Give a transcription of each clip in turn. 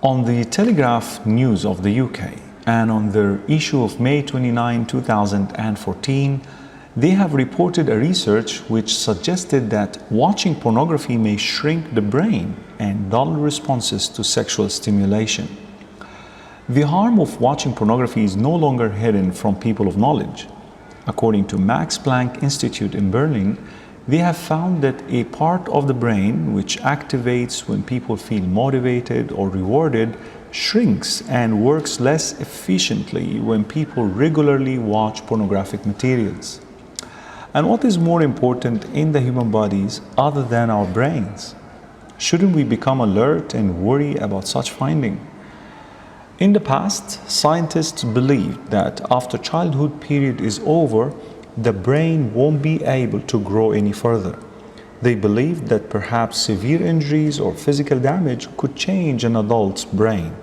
On the Telegraph News of the UK and on their issue of May 29, 2014, they have reported a research which suggested that watching pornography may shrink the brain and dull responses to sexual stimulation. The harm of watching pornography is no longer hidden from people of knowledge. According to Max Planck Institute in Berlin, they have found that a part of the brain which activates when people feel motivated or rewarded shrinks and works less efficiently when people regularly watch pornographic materials. And what is more important in the human bodies other than our brains? Shouldn't we become alert and worry about such finding? In the past, scientists believed that after childhood period is over, the brain won't be able to grow any further. They believed that perhaps severe injuries or physical damage could change an adult's brain.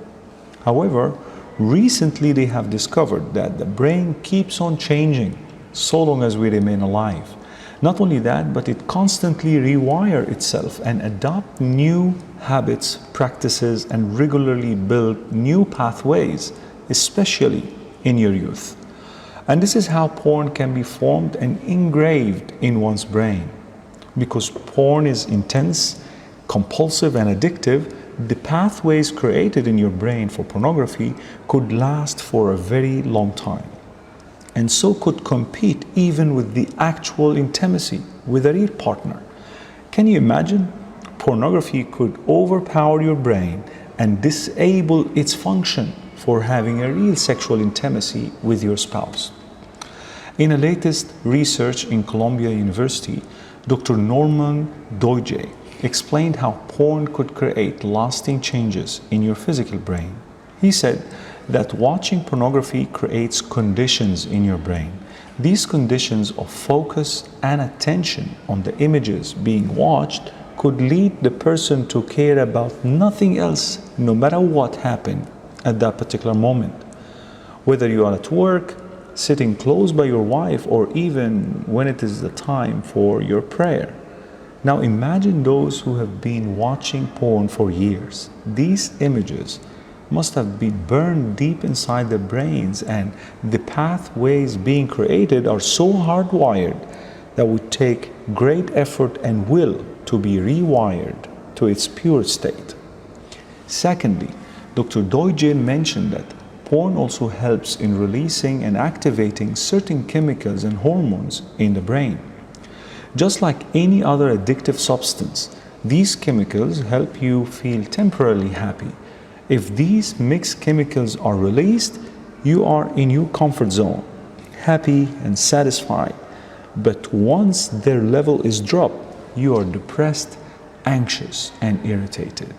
However, recently they have discovered that the brain keeps on changing so long as we remain alive. Not only that, but it constantly rewires itself and adopts new habits, practices, and regularly build new pathways, especially in your youth. And this is how porn can be formed and engraved in one's brain. Because porn is intense, compulsive, and addictive, the pathways created in your brain for pornography could last for a very long time. And so could compete even with the actual intimacy with a real partner. Can you imagine? Pornography could overpower your brain and disable its function for having a real sexual intimacy with your spouse. In a latest research in Columbia University, Dr. Norman Doidge explained how porn could create lasting changes in your physical brain. He said that watching pornography creates conditions in your brain. These conditions of focus and attention on the images being watched could lead the person to care about nothing else, no matter what happened at that particular moment. Whether you are at work, sitting close by your wife, or even when it is the time for your prayer. Now imagine those who have been watching porn for years. These images must have been burned deep inside their brains, and the pathways being created are so hardwired that would take great effort and will to be rewired to its pure state. Secondly, Dr. Doidge mentioned that porn also helps in releasing and activating certain chemicals and hormones in the brain. Just like any other addictive substance, these chemicals help you feel temporarily happy. If these mixed chemicals are released, you are in your comfort zone, happy and satisfied. But once their level is dropped, you are depressed, anxious, and irritated.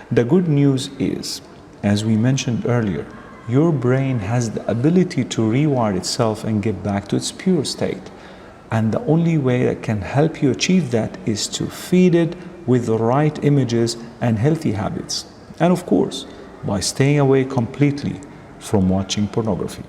The good news is, as we mentioned earlier, your brain has the ability to rewire itself and get back to its pure state. And the only way that can help you achieve that is to feed it with the right images and healthy habits. And of course, by staying away completely from watching pornography.